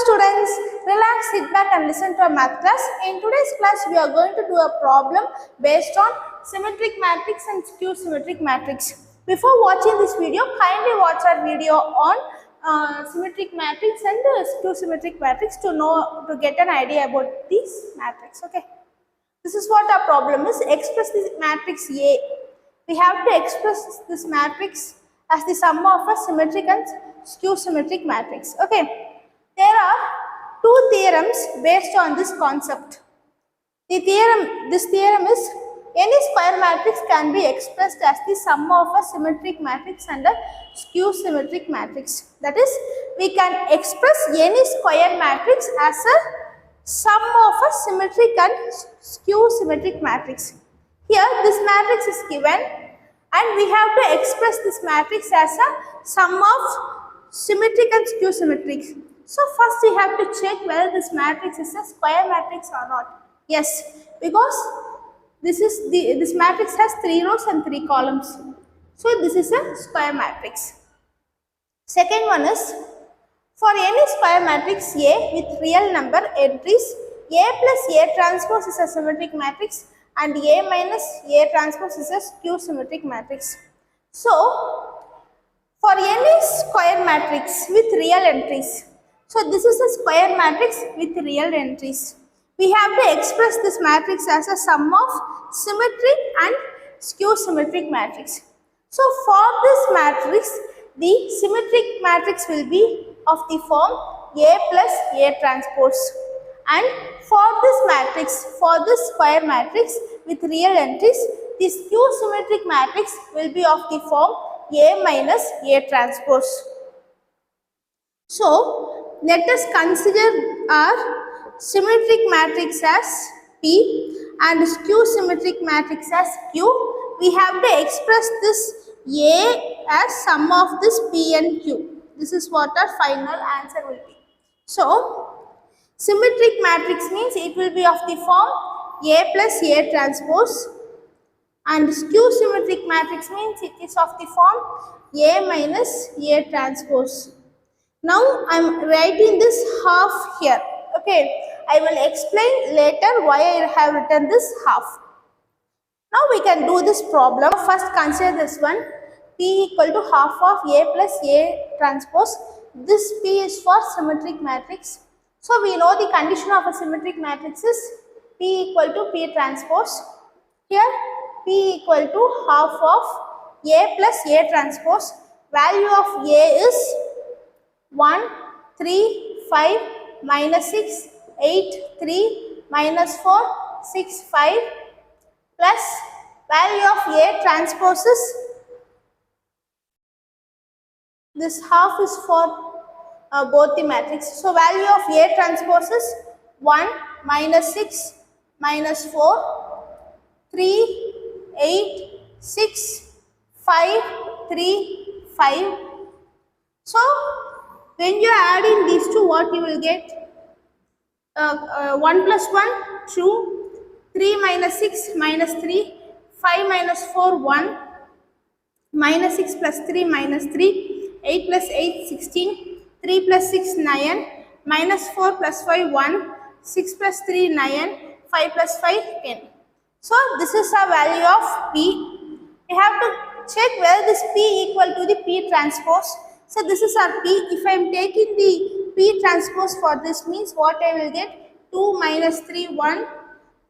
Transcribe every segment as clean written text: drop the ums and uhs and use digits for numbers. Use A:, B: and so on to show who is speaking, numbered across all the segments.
A: students, relax, sit back and listen to our math class. In today's class, we are going to do a problem based on symmetric matrix and skew-symmetric matrix. Before watching this video, kindly watch our video on symmetric matrix and skew-symmetric matrix to get an idea about these matrix. Okay, this is what our problem is. Express this matrix A. We have to express this matrix as the sum of a symmetric and skew-symmetric matrix. Okay. There are two theorems based on this concept. This theorem is any square matrix can be expressed as the sum of a symmetric matrix and a skew-symmetric matrix. That is, we can express any square matrix as a sum of a symmetric and skew-symmetric matrix. Here, this matrix is given and we have to express this matrix as a sum of symmetric and skew-symmetric. So first we have to check whether this matrix is a square matrix or not. Yes, because this matrix has 3 rows and 3 columns. So this is a square matrix. Second one is, for any square matrix A with real number entries, A plus A transpose is a symmetric matrix and A minus A transpose is a skew-symmetric matrix. So for any square matrix with real entries, so this is a square matrix with real entries. We have to express this matrix as a sum of symmetric and skew-symmetric matrix. So for this matrix, the symmetric matrix will be of the form A plus A transpose. And for this matrix, for this square matrix with real entries, the skew-symmetric matrix will be of the form A minus A transpose. So let us consider our symmetric matrix as P and skew-symmetric matrix as Q. We have to express this A as sum of this P and Q. This is what our final answer will be. So, symmetric matrix means it will be of the form A plus A transpose, and skew-symmetric matrix means it is of the form A minus A transpose. Now I am writing this half here. Okay, I will explain later why I have written this half. Now we can do this problem. First consider this one, P equal to half of A plus A transpose. This P is for symmetric matrix. So we know the condition of a symmetric matrix is P equal to P transpose. Here P equal to half of A plus A transpose. Value of A is 1, 3, 5, minus 6, 8, 3, minus 4, 6, 5, plus value of A transpose is, this half is for both the matrix. So value of A transpose is 1, minus 6, minus 4, 3, 8, 6, 5, 3, 5. So when you are adding these two, what you will get? 1 plus 1, 2, 3 minus 6, minus 3, 5 minus 4, 1, minus 6 plus 3, minus 3, 8 plus 8, 16, 3 plus 6, 9, minus 4 plus 5, 1, 6 plus 3, 9, 5 plus 5, 10. So this is a value of P. We have to check whether this P equal to the P transpose. So this is our P. If I am taking the P transpose for this, means what I will get? 2 minus 3, 1,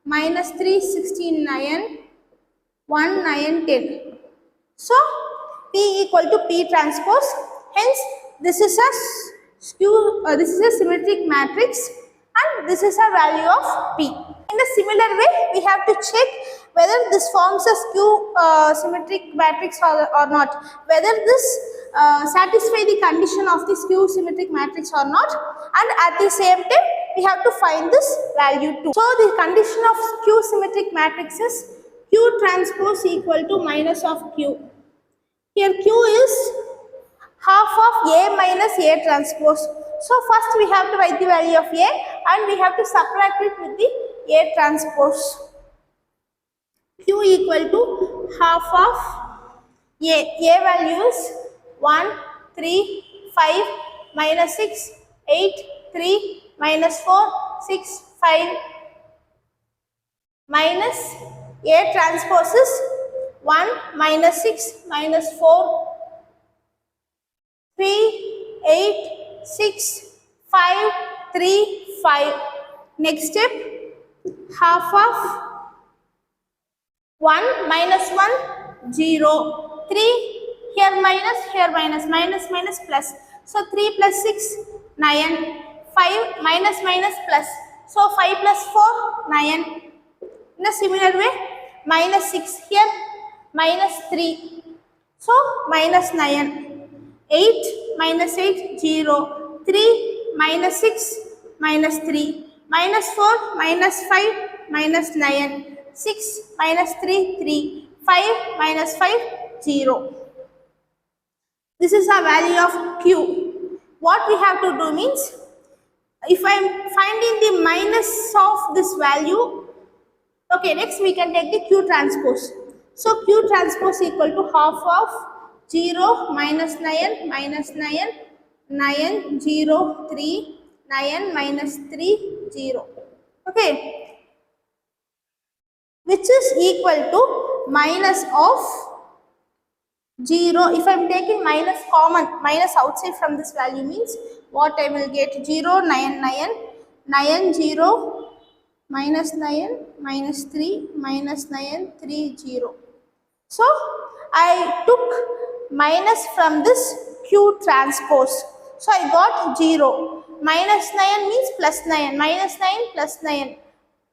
A: minus 3, 16, 9, 1, 9, 10. So P equal to P transpose. Hence this is a symmetric matrix and this is a value of P. In a similar way, we have to check whether this forms a skew-symmetric matrix or not, whether this satisfy the condition of the skew-symmetric matrix or not, and at the same time we have to find this value too. So the condition of skew-symmetric matrix is Q transpose equal to minus of Q. Here Q is half of A minus A transpose. So first we have to write the value of A and we have to subtract it with the A transpose. Q equal to half of A. A value is 1, 3, 5, minus 6, 8, 3, minus 4, 6, 5, minus A transpose is 1, minus 6, minus 4, 3, 8, 6, 5, 3, 5. Next step, half of 1, minus 1, 0, 3, here minus, minus plus. So 3 plus 6, 9, 5, minus plus. So 5 plus 4, 9. In a similar way, minus 6 here, minus 3. So minus 9, 8, minus 8, 0, 3, minus 6, minus 3, minus 4, minus 5, minus 9, 6, minus 3, 3, 5, minus 5, 0. This is a value of Q. What we have to do means, if I am finding the minus of this value, okay, next we can take the Q transpose. So Q transpose equal to half of 0, minus 9, minus 9, 9, 0, 3, 9, minus 3, 0. Okay, which is equal to minus of 0. If I am taking minus common, minus outside from this value means what I will get? 0, 9, 9, 9, 0, minus 9, minus 3, minus 9, 3, 0. So I took minus from this Q transpose. So I got 0. Minus 9 means plus 9. Minus 9 plus 9.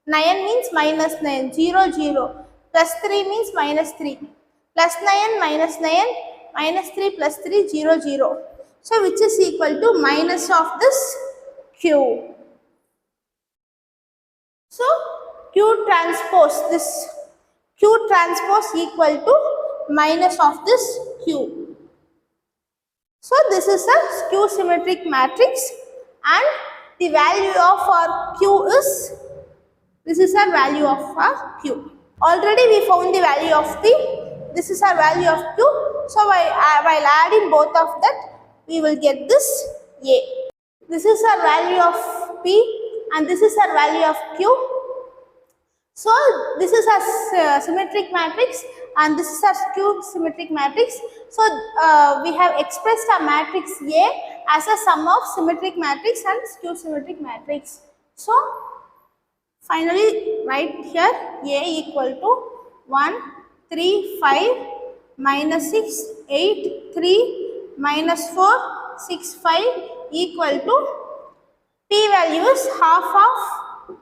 A: 9 means minus 9. 0, 0. Plus 3 means minus 3. Plus 9, minus 9. Minus 3 plus 3, 0, 0. So which is equal to minus of this Q. So Q transpose, this Q transpose equal to minus of this Q. So this is a skew-symmetric matrix and the value of our Q is, this is our value of our Q. Already we found the value of P, this is our value of Q. So while adding both of that, we will get this A. This is our value of P and this is our value of Q. So this is a symmetric matrix and this is a skew-symmetric matrix. So we have expressed our matrix A as a sum of symmetric matrix and skew-symmetric matrix. So finally write here A equal to 1, 3, 5, minus 6, 8, 3, minus 4, 6, 5 equal to P value is half of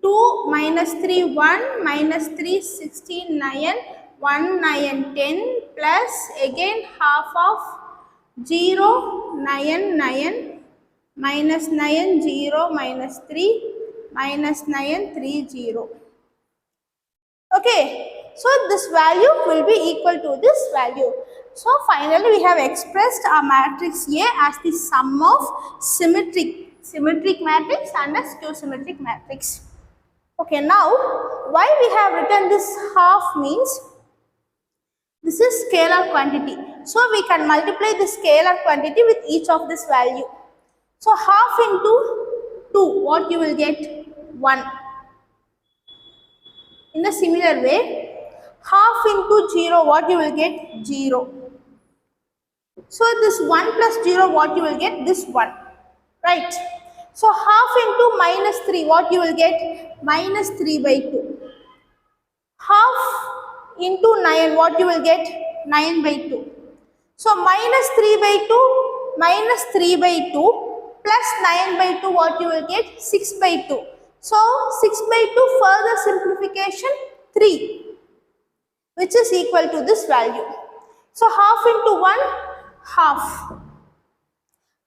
A: 2, minus 3, 1, minus 3, 16, 9, 1, 9, 10 plus again half of 0, 9, 9, minus 9, 0, minus 3, minus 9, 3, 0. Okay, so this value will be equal to this value. So finally we have expressed our matrix A as the sum of symmetric matrix and a skew-symmetric matrix. Okay, now why we have written this half means this is scalar quantity. So we can multiply the scalar quantity with each of this value. So half into 2, what you will get? 1. In a similar way, half into 0, what you will get? 0. So this 1 plus 0, what you will get? This 1. Right. So half into minus 3, what you will get? Minus 3 by 2. Half into 9, what you will get? 9 by 2. So minus 3 by 2, minus 3 by 2 plus 9 by 2, what you will get? 6 by 2. So 6 by 2 further simplification 3, which is equal to this value. So half into 1, half.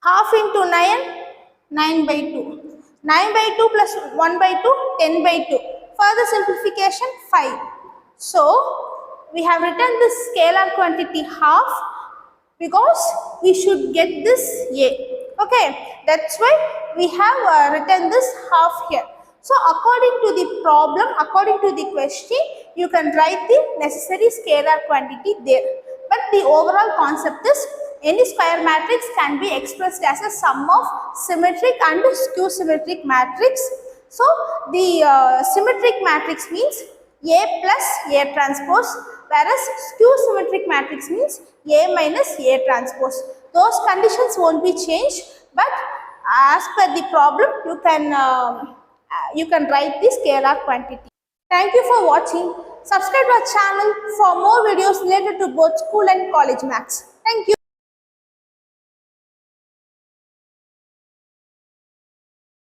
A: Half into 9, 9 by 2. 9 by 2 plus 1 by 2, 10 by 2. Further simplification 5. So we have written this scalar quantity half because we should get this A. Okay, that's why we have written this half here. So according to the problem, according to the question, you can write the necessary scalar quantity there. But the overall concept is Any square matrix can be expressed as a sum of symmetric and skew-symmetric matrix. So the symmetric matrix means A plus A transpose, whereas skew-symmetric matrix means A minus A transpose. Those conditions won't be changed, but as per the problem, you can write the scalar quantity. Thank you for watching. Subscribe to our channel for more videos related to both school and college maths. Thank you.